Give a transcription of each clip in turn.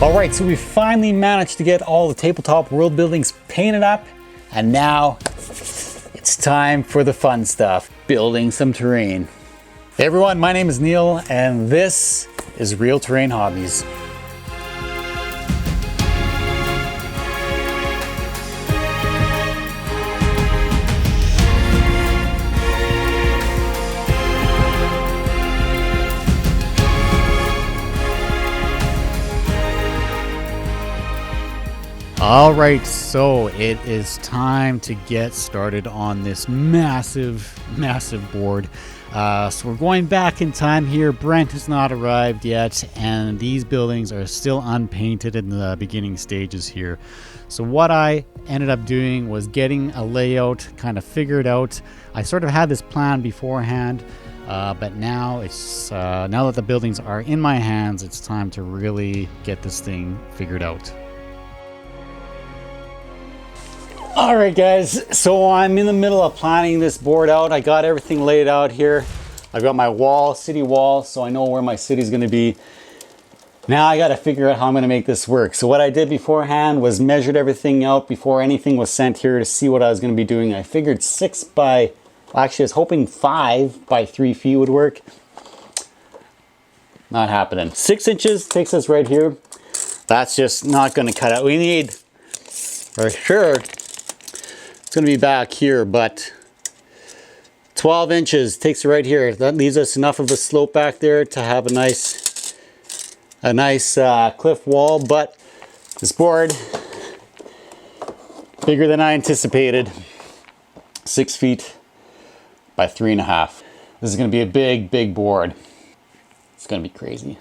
Alright, so we finally managed to get all the Tabletop World buildings painted up, and now it's time for the fun stuff, building some terrain. Hey everyone, my name is Neil, and this is Real Terrain Hobbies. All right, so it is time to get started on this massive board. So we're going back in time here. Brent has not arrived yet, and these buildings are still unpainted in the beginning stages here. So what I ended up doing was getting a layout kind of figured out. I sort of had this plan beforehand, but now it's now that the buildings are in my hands, it's time to really get this thing figured out. All right guys, so I'm in the middle of planning this board out. I got everything laid out here. I've got my wall, city wall, so I know where my city's gonna be. Now I gotta figure out how I'm gonna make this work. So what I did beforehand was measured everything out before anything was sent here to see what I was gonna be doing. I figured 6 by, well, actually I was hoping 5 by 3 feet would work. Not happening. 6 inches takes us right here. That's just not gonna cut out. We need, for sure, it's going to be back here, but 12 inches takes it right here. That leaves us enough of a slope back there to have a nice cliff wall. But this board, bigger than I anticipated. 6 feet by 3.5. This is going to be a big board. It's going to be crazy.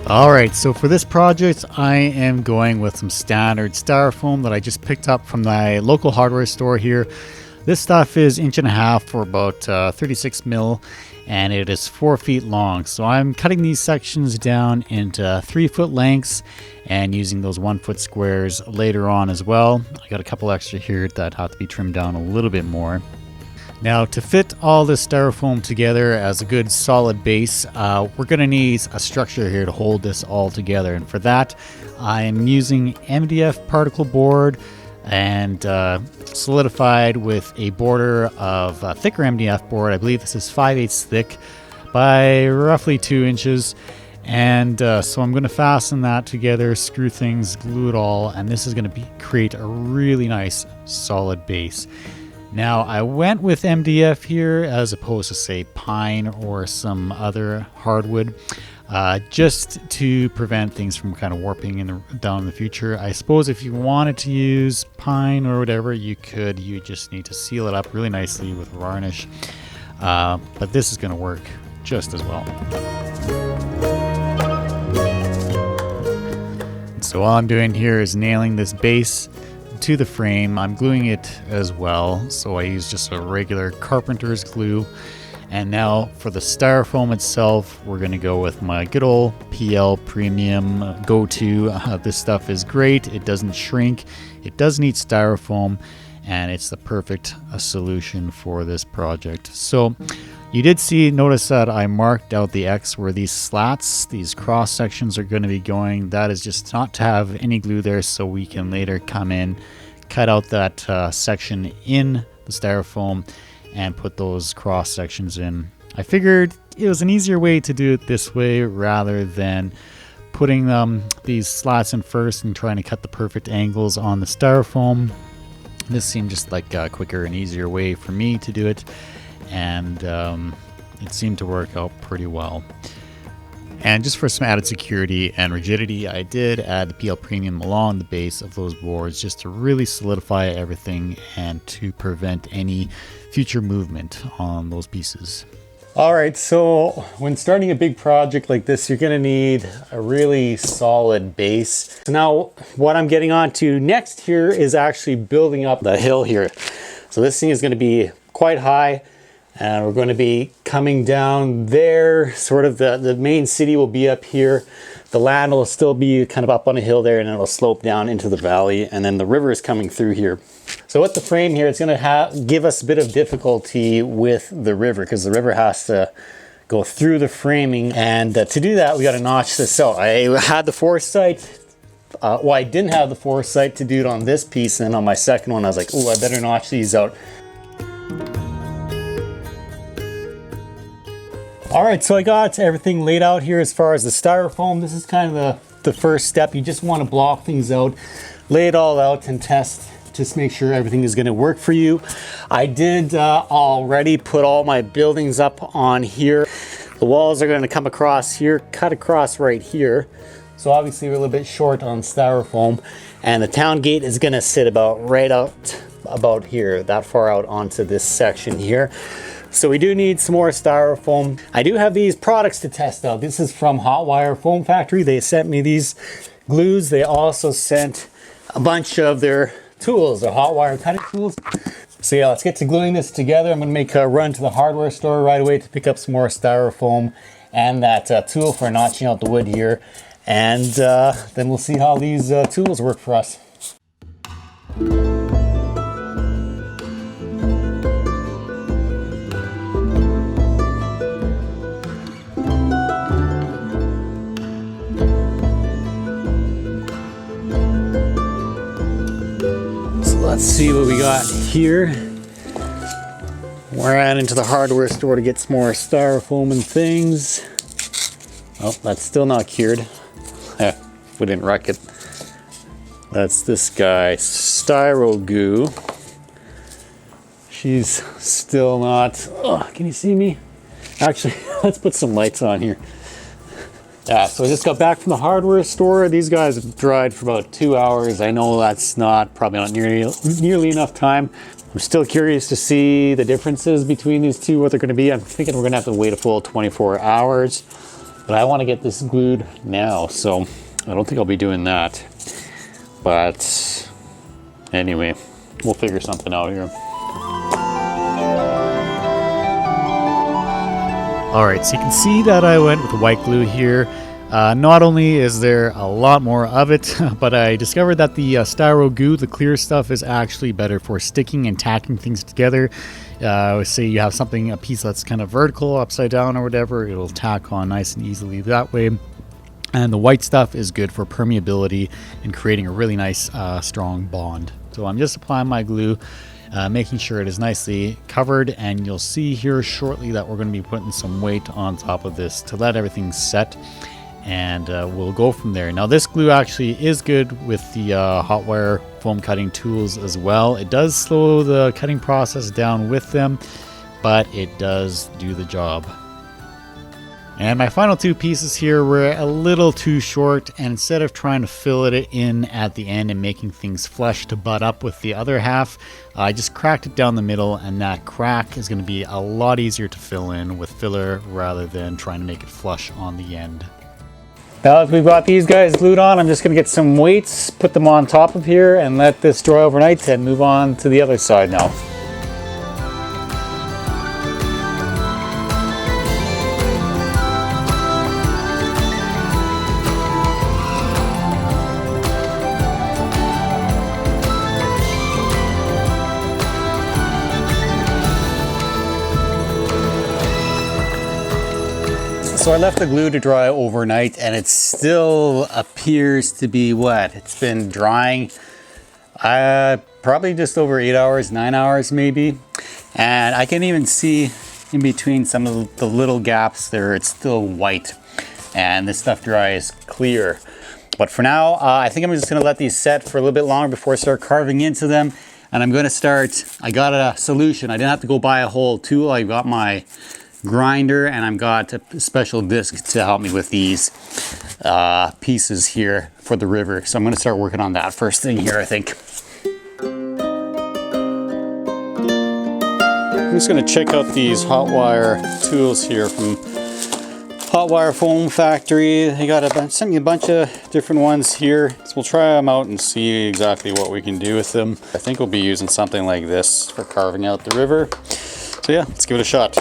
Alright, so for this project I am going with some standard styrofoam that I just picked up from my local hardware store here. This stuff is 1.5 inches for about 36 mil, and it is 4 feet long. So I'm cutting these sections down into 3 foot lengths and using those 1 foot squares later on as well. I got a couple extra here that have to be trimmed down a little bit more. Now, to fit all this styrofoam together as a good solid base, we're going to need a structure here to hold this all together. And for that, I'm using MDF particle board and solidified with a border of thicker MDF board. I believe this is 5/8 thick by roughly 2 inches. And so I'm going to fasten that together, screw things, glue it all, and this is going to create a really nice solid base. Now, I went with MDF here as opposed to, say, pine or some other hardwood, just to prevent things from kind of warping down in the future. I suppose if you wanted to use pine or whatever, you could. You just need to seal it up really nicely with varnish. But this is going to work just as well. So all I'm doing here is nailing this base to the frame. I'm gluing it as well, so I use just a regular carpenter's glue. And now for the styrofoam itself, we're going to go with my good old PL Premium go-to. This stuff is great. It doesn't shrink. It doesn't eat styrofoam, and it's the perfect solution for this project. So you did notice that I marked out the X where these slats, these cross sections are going to be going. That is just not to have any glue there, so we can later come in, cut out that section in the styrofoam and put those cross sections in. I figured it was an easier way to do it this way rather than putting these slats in first and trying to cut the perfect angles on the styrofoam. This seemed just like a quicker and easier way for me to do it. And it seemed to work out pretty well. And just for some added security and rigidity, I did add the PL Premium along the base of those boards just to really solidify everything and to prevent any future movement on those pieces. All right, so when starting a big project like this, you're gonna need a really solid base. So now what I'm getting on to next here is actually building up the hill here. So this thing is gonna be quite high, and we're gonna be coming down there. Sort of the main city will be up here. The land will still be kind of up on a hill there, and it'll slope down into the valley, and then the river is coming through here. So with the frame here, it's gonna give us a bit of difficulty with the river, because the river has to go through the framing, and to do that, we gotta notch this out. I had the foresight, well, I didn't have the foresight to do it on this piece, and then on my second one, I was like, oh, I better notch these out. All right, so I got everything laid out here as far as the styrofoam. This is kind of the first step. You just want to block things out, lay it all out and test. Just make sure everything is going to work for you. I did already put all my buildings up on here. The walls are going to come across here, cut across right here. So obviously we're a little bit short on styrofoam. And the town gate is going to sit right out about here, that far out onto this section here. So we do need some more styrofoam. I do have these products to test out. This is from Hot Wire Foam Factory. They sent me these glues. They also sent a bunch of their tools, the hot wire cutting tools. So yeah, let's get to gluing this together. I'm gonna make a run to the hardware store right away to pick up some more styrofoam and that tool for notching out the wood here. And then we'll see how these tools work for us. Let's see what we got here. We're out into the hardware store to get some more styrofoam and things. Oh, that's still not cured. We didn't wreck it. That's this guy, Styro Goo. She's still not. Oh, can you see me? Actually, let's put some lights on here. Yeah, so I just got back from the hardware store. These guys have dried for about 2 hours. I know that's probably not nearly enough time. I'm still curious to see the differences between these two, what they're gonna be. I'm thinking we're gonna have to wait a full 24 hours, but I wanna get this glued now, so I don't think I'll be doing that. But anyway, we'll figure something out here. All right, so you can see that I went with white glue here. Not only is there a lot more of it, but I discovered that the Styro Goo, the clear stuff, is actually better for sticking and tacking things together. Say you have a piece that's kind of vertical, upside down or whatever, it'll tack on nice and easily that way. And the white stuff is good for permeability and creating a really nice, strong bond. So I'm just applying my glue, making sure it is nicely covered, and you'll see here shortly that we're going to be putting some weight on top of this to let everything set, and we'll go from there. Now this glue actually is good with the hot wire foam cutting tools as well. It does slow the cutting process down with them, but it does do the job. And my final two pieces here were a little too short, and instead of trying to fill it in at the end and making things flush to butt up with the other half, I just cracked it down the middle, and that crack is going to be a lot easier to fill in with filler rather than trying to make it flush on the end. Now that we've got these guys glued on, I'm just going to get some weights, put them on top of here, and let this dry overnight and move on to the other side now. So I left the glue to dry overnight, and it still appears to be wet. It's been drying probably just over 8 hours, 9 hours maybe. And I can even see in between some of the little gaps there, it's still white. And this stuff dries clear. But for now, I think I'm just gonna let these set for a little bit longer before I start carving into them. And I'm gonna I got a solution. I didn't have to go buy a whole tool. I got my grinder, and I've got a special disc to help me with these pieces here for the river. So I'm going to start working on that first thing here, I think. I'm just going to check out these hot wire tools here from Hot Wire Foam Factory. They sent me a bunch of different ones here, so we'll try them out and see exactly what we can do with them. I think we'll be using something like this for carving out the river. So yeah, let's give it a shot.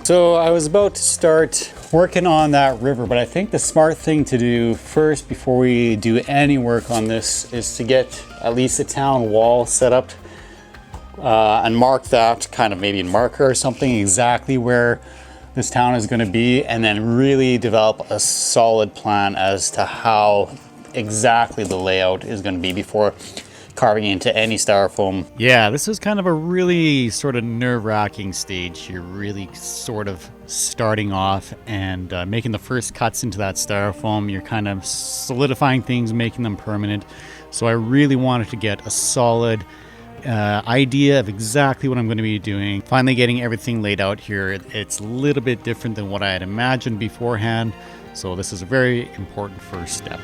So I was about to start working on that river, but I think the smart thing to do first before we do any work on this is to get at least a town wall set up and mark that, kind of maybe a marker or something, exactly where this town is going to be, and then really develop a solid plan as to how exactly the layout is going to be before carving into any styrofoam. Yeah, this is kind of a really sort of nerve-wracking stage here, really sort of starting off and making the first cuts into that styrofoam. You're kind of solidifying things, making them permanent. So I really wanted to get a solid idea of exactly what I'm going to be doing. Finally getting everything laid out here. It's a little bit different than what I had imagined beforehand, so this is a very important first step.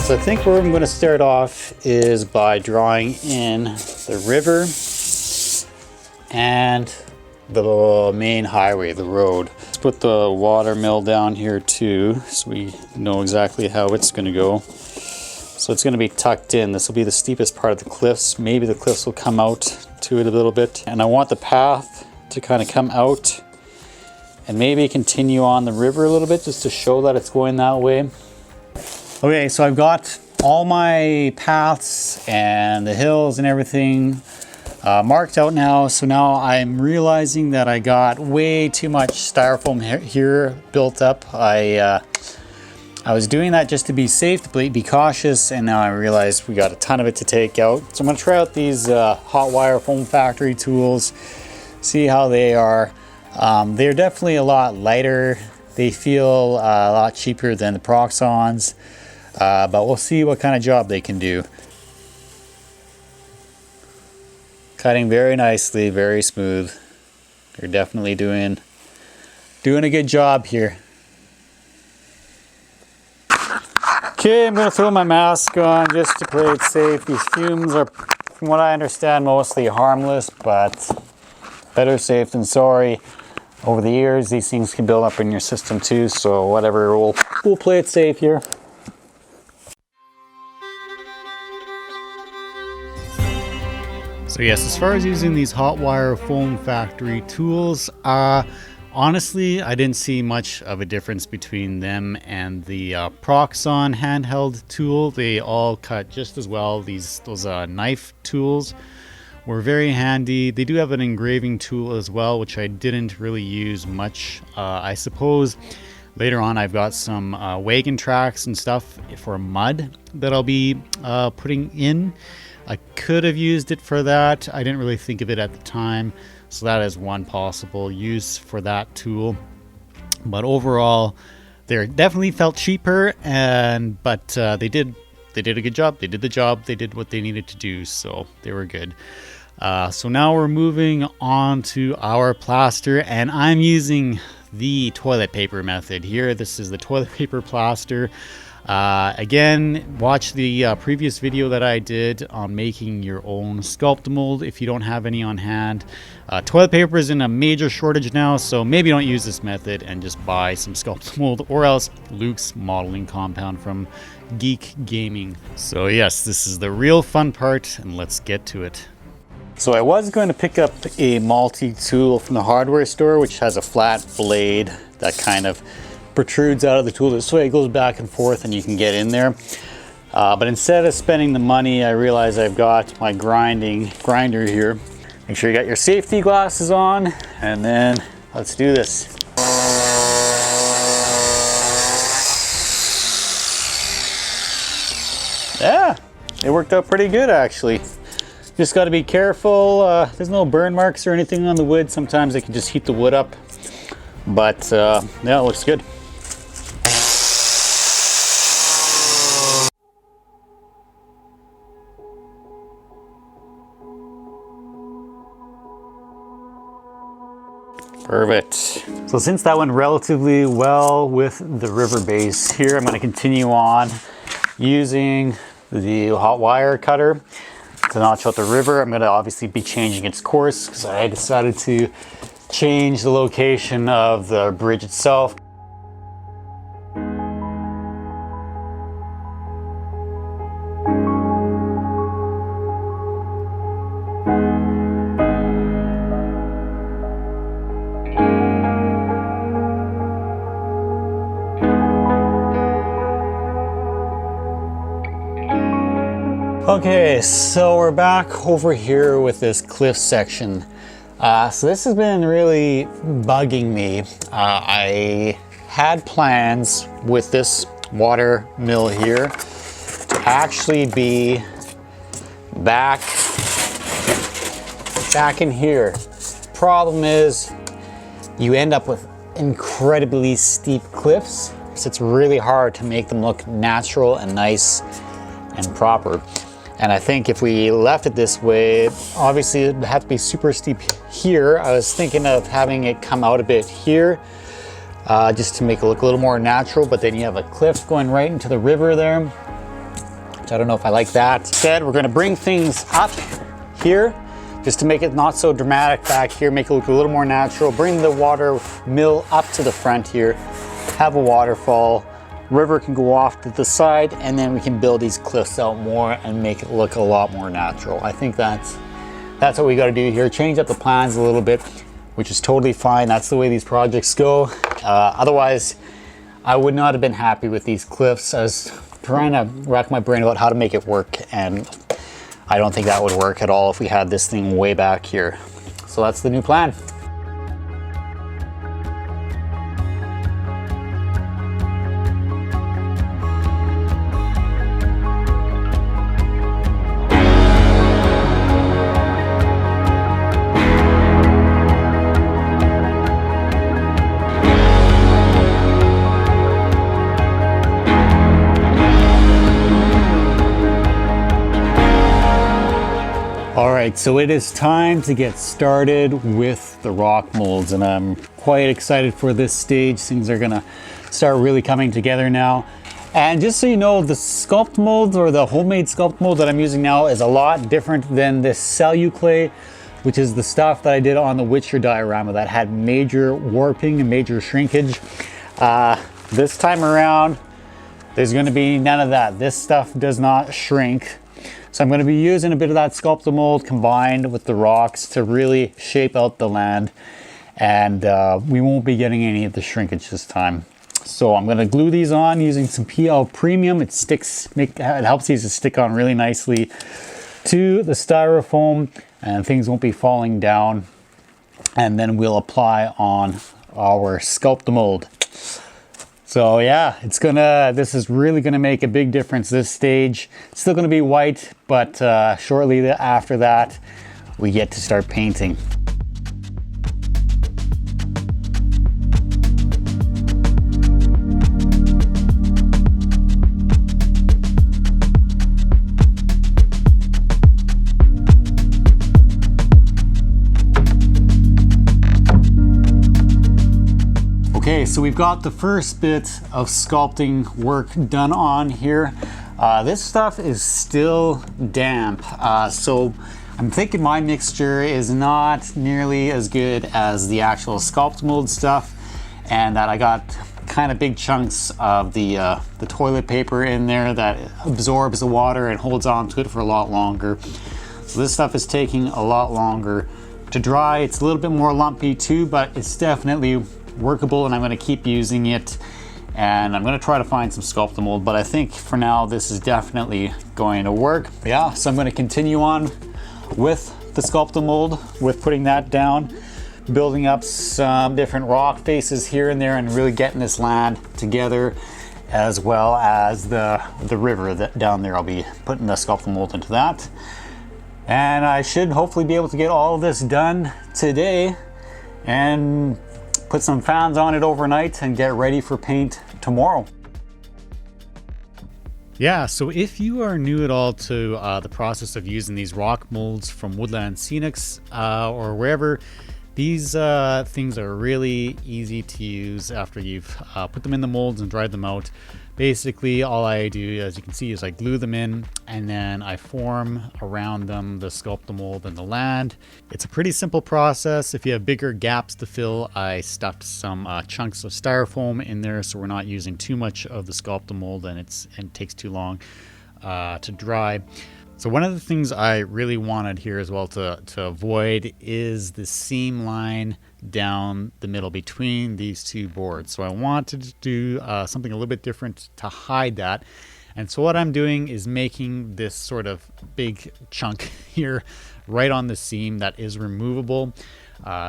So I think where I'm going to start off is by drawing in the river and the main highway, the road. Let's put the water mill down here too, so we know exactly how it's going to go. So it's going to be tucked in. This will be the steepest part of the cliffs. Maybe the cliffs will come out to it a little bit. And I want the path to kind of come out and maybe continue on the river a little bit, just to show that it's going that way. Okay, so I've got all my paths and the hills and everything marked out now. So now I'm realizing that I got way too much styrofoam here built up. I was doing that just to be safe, to be cautious, and now I realize we got a ton of it to take out. So I'm gonna try out these Hot Wire Foam Factory tools, see how they are. They're definitely a lot lighter. They feel a lot cheaper than the Proxons, but we'll see what kind of job they can do. Cutting very nicely, very smooth. They're definitely doing a good job here. Okay, I'm gonna throw my mask on just to play it safe. These fumes are, from what I understand, mostly harmless, but better safe than sorry. Over the years, these things can build up in your system too, so whatever, we'll play it safe here. So yes, as far as using these Hot Wire Foam Factory tools, honestly, I didn't see much of a difference between them and the Proxon handheld tool. They all cut just as well. Those knife tools were very handy. They do have an engraving tool as well, which I didn't really use much. I suppose later on I've got some wagon tracks and stuff for mud that I'll be putting in. I could have used it for that. I didn't really think of it at the time. So that is one possible use for that tool. But overall, they definitely felt cheaper, but they did a good job. They did the job. They did what they needed to do, so they were good. So now we're moving on to our plaster, and I'm using the toilet paper method here. This is the toilet paper plaster. Again, watch the previous video that I did on making your own Sculptamold if you don't have any on hand. Toilet paper is in a major shortage now, so maybe don't use this method and just buy some Sculptamold or else Luke's modeling compound from Geek Gaming. So yes, this is the real fun part, and let's get to it. So I was going to pick up a multi-tool from the hardware store, which has a flat blade that kind of protrudes out of the tool. This way it goes back and forth and you can get in there. But instead of spending the money, I realized I've got my grinder here. Make sure you got your safety glasses on, and then let's do this. Yeah, it worked out pretty good actually. Just got to be careful. There's no burn marks or anything on the wood. Sometimes it can just heat the wood up. But yeah, it looks good. Perfect. So since that went relatively well with the river base here, I'm going to continue on using the hot wire cutter to notch out the river. I'm going to obviously be changing its course because I decided to change the location of the bridge itself. Okay, so we're back over here with this cliff section. So this has been really bugging me. I had plans with this water mill here to actually be back in here. Problem is, you end up with incredibly steep cliffs, so it's really hard to make them look natural and nice and proper. And I think if we left it this way, obviously it'd have to be super steep here. I was thinking of having it come out a bit here, just to make it look a little more natural, but then you have a cliff going right into the river there, which I don't know if I like that. Instead, we're gonna bring things up here, just to make it not so dramatic back here, make it look a little more natural. Bring the water mill up to the front here, have a waterfall. River can go off to the side, and then we can build these cliffs out more and make it look a lot more natural. I think that's what we got to do here. Change up the plans a little bit, which is totally fine. That's the way these projects go. Otherwise, I would not have been happy with these cliffs. I was trying to rack my brain about how to make it work, and I don't think that would work at all if we had this thing way back here. So that's the new plan. All right, so it is time to get started with the rock molds, and I'm quite excited for this stage. Things are gonna start really coming together now. And just so you know, the sculpt mold, or the homemade sculpt mold that I'm using now, is a lot different than this Celluclay, which is the stuff that I did on the Witcher diorama that had major warping and major shrinkage. This time around, there's gonna be none of that. This stuff does not shrink. So I'm going to be using a bit of that Sculptamold combined with the rocks to really shape out the land, and we won't be getting any of the shrinkage this time. So I'm going to glue these on using some PL Premium. It helps these to stick on really nicely to the styrofoam, and things won't be falling down. And then we'll apply on our Sculptamold. So yeah, this is really gonna make a big difference this stage. It's still gonna be white, but shortly after that, we get to start painting. Okay, so we've got the first bit of sculpting work done on here. This stuff is still damp, so I'm thinking my mixture is not nearly as good as the actual Sculptamold stuff, and that I got kind of big chunks of the toilet paper in there that absorbs the water and holds on to it for a lot longer. So this stuff is taking a lot longer to dry. It's a little bit more lumpy too, but it's definitely workable, and I'm going to keep using it, and I'm going to try to find some Sculptamold, but I think for now this is definitely going to work. Yeah, so I'm going to continue on with the Sculptamold, with putting that down, building up some different rock faces here and there, and really getting this land together, as well as the river down there. I'll be putting the Sculptamold into that, and I should hopefully be able to get all of this done today and put some fans on it overnight and get ready for paint tomorrow. Yeah, so if you are new at all to the process of using these rock molds from Woodland Scenics or wherever, These things are really easy to use after you've put them in the molds and dried them out. Basically, all I do, as you can see, is I glue them in, and then I form around them the Sculptamold and the land. It's a pretty simple process. If you have bigger gaps to fill, I stuffed some chunks of Styrofoam in there, so we're not using too much of the Sculptamold, and it takes too long to dry. So one of the things I really wanted here as well to avoid is the seam line down the middle between these two boards. So I wanted to do something a little bit different to hide that. And so what I'm doing is making this sort of big chunk here right on the seam that is removable.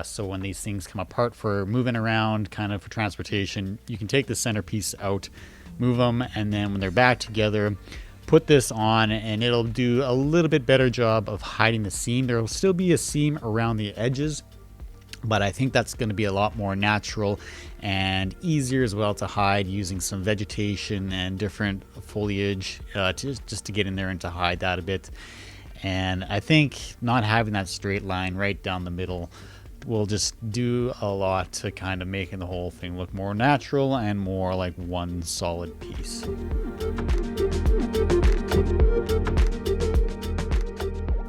So when these things come apart for moving around, kind of for transportation, you can take the centerpiece out, move them, and then when they're back together, put this on, and it'll do a little bit better job of hiding the seam. There will still be a seam around the edges, but I think that's going to be a lot more natural and easier as well to hide using some vegetation and different foliage just to get in there and to hide that a bit. And I think not having that straight line right down the middle will just do a lot to kind of making the whole thing look more natural and more like one solid piece.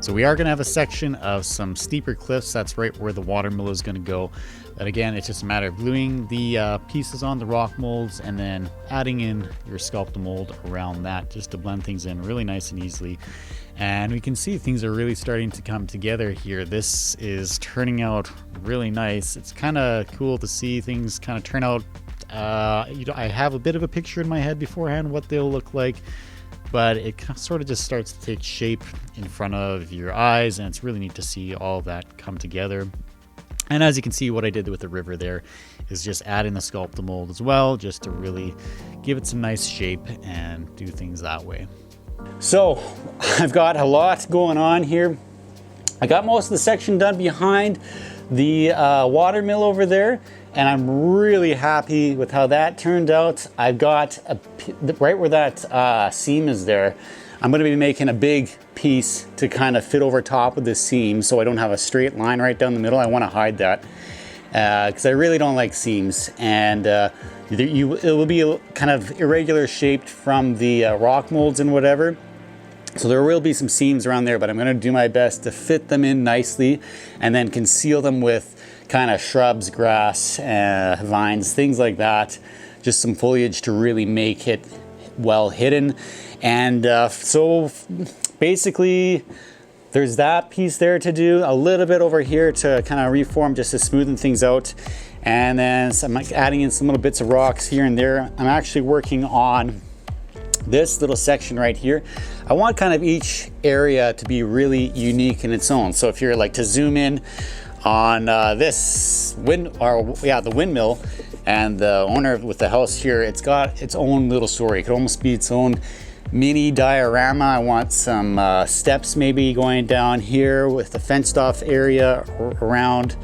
So we are going to have a section of some steeper cliffs. That's right where the watermill is going to go. But again, it's just a matter of gluing the pieces on the rock molds and then adding in your Sculptamold around that just to blend things in really nice and easily. And we can see things are really starting to come together here. This is turning out really nice. It's kind of cool to see things kind of turn out. I have a bit of a picture in my head beforehand what they'll look like, but it sort of just starts to take shape in front of your eyes, and it's really neat to see all of that come together. And as you can see, what I did with the river there is just adding the Sculptamold as well, just to really give it some nice shape and do things that way. So I've got a lot going on here. I got most of the section done behind the watermill over there, and I'm really happy with how that turned out. I've got right where that seam is there, I'm going to be making a big piece to kind of fit over top of the seam so I don't have a straight line right down the middle. I want to hide that because I really don't like seams, and it will be kind of irregular shaped from the rock molds and whatever. So there will be some seams around there, but I'm going to do my best to fit them in nicely and then conceal them with kind of shrubs, grass, vines, things like that. Just some foliage to really make it well hidden. And so basically there's that piece there to do, a little bit over here to kind of reform just to smoothen things out. And then I'm adding in some little bits of rocks here and there. I'm actually working on this little section right here. I want kind of each area to be really unique in its own. So if you're like to zoom in on this the windmill and the owner with the house here, it's got its own little story. It could almost be its own mini diorama. I want some steps maybe going down here with the fenced off area around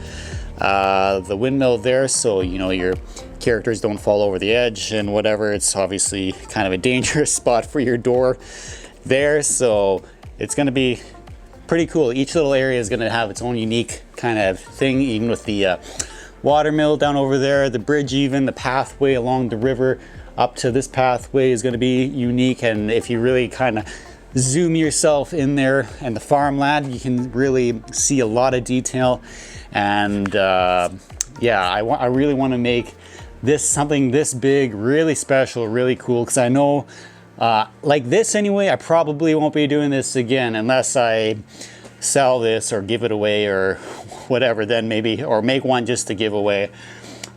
the windmill there, so you know your characters don't fall over the edge and whatever. It's obviously kind of a dangerous spot for your door there, so it's going to be pretty cool. Each little area is going to have its own unique kind of thing, even with the watermill down over there, the bridge, even the pathway along the river up to this pathway is going to be unique. And if you really kind of zoom yourself in there and the farmland, you can really see a lot of detail. And yeah, I really want to make this something this big, really special, really cool, because I know like this anyway, I probably won't be doing this again unless I sell this or give it away or whatever, then maybe, or make one just to give away.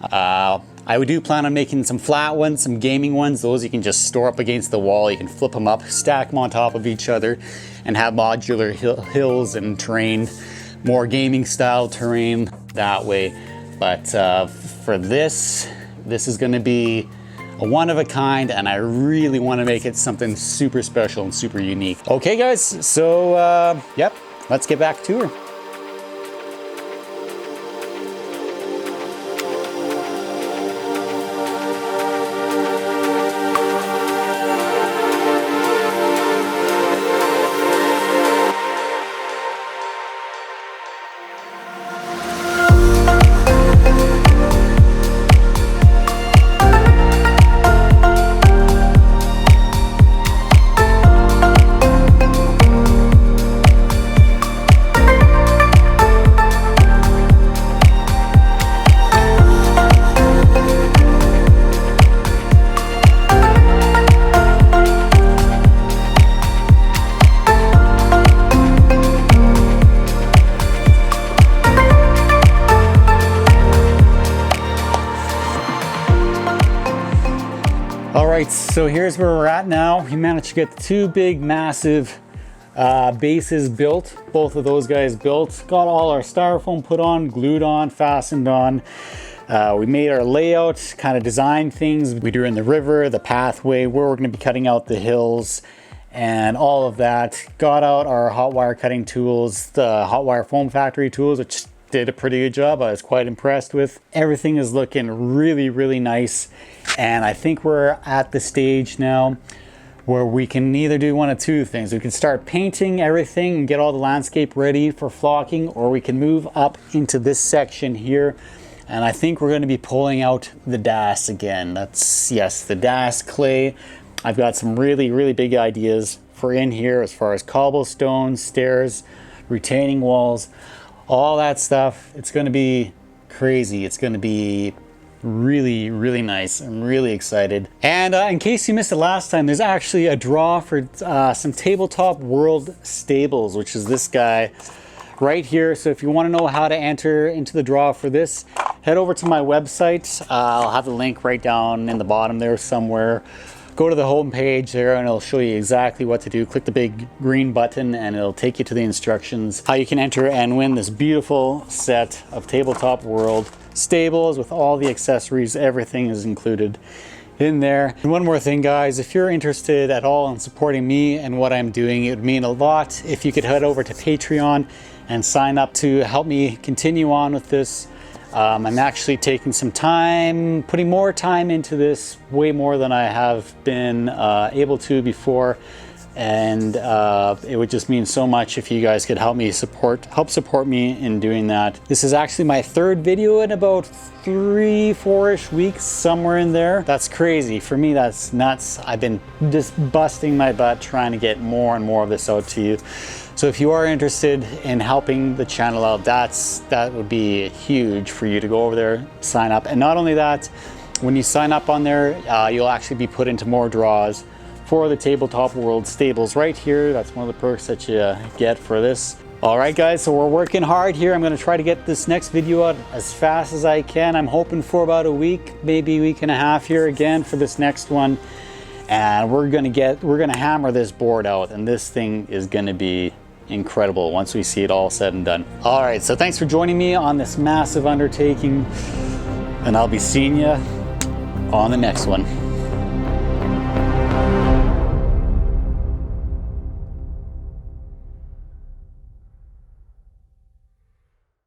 I do plan on making some flat ones, some gaming ones. Those you can just store up against the wall. You can flip them up, stack them on top of each other, and have modular hills and terrain, more gaming style terrain that way. But for this is going to be a one of a kind, and I really want to make it something super special and super unique. Okay guys, so yep, let's get back to her. So here's where we're at now. We managed to get the two big massive bases built. Both of those guys built. Got all our styrofoam put on, glued on, fastened on. We made our layout, kind of designed things. We drew in the river, the pathway, where we're going to be cutting out the hills and all of that. Got out our hot wire cutting tools, the hot wire foam factory tools, which did a pretty good job. I was quite impressed with. Everything is looking really, really nice. And I think we're at the stage now where we can either do one of two things. We can start painting everything and get all the landscape ready for flocking, or we can move up into this section here. And I think we're going to be pulling out the DAS again. That's, yes, the DAS clay. I've got some really, really big ideas for in here as far as cobblestones, stairs, retaining walls, all that stuff. It's going to be crazy. It's going to be really, really nice. I'm really excited. And in case you missed it last time, there's actually a draw for some Tabletop World stables, which is this guy right here. So if you want to know how to enter into the draw for this, head over to my website. I'll have the link right down in the bottom there somewhere. Go to the home page there and it'll show you exactly what to do. Click the big green button and it'll take you to the instructions, how you can enter and win this beautiful set of Tabletop World stables with all the accessories. Everything is included in there. And one more thing, guys, if you're interested at all in supporting me and what I'm doing, it would mean a lot if you could head over to Patreon and sign up to help me continue on with this. I'm actually taking some time, putting more time into this, way more than I have been able to before. And it would just mean so much if you guys could help support me in doing that. This is actually my third video in about 3-4-ish weeks, somewhere in there. That's crazy. For me, that's nuts. I've been just busting my butt trying to get more and more of this out to you. So if you are interested in helping the channel out, that would be huge for you to go over there, sign up. And not only that, when you sign up on there, you'll actually be put into more draws for the Tabletop World stables right here. That's one of the perks that you get for this. All right, guys, so we're working hard here. I'm gonna try to get this next video out as fast as I can. I'm hoping for about a week, maybe a week and a half here again for this next one. And we're gonna hammer this board out, and this thing is gonna be incredible once we see it all said and done. All right, so thanks for joining me on this massive undertaking, and I'll be seeing you on the next one.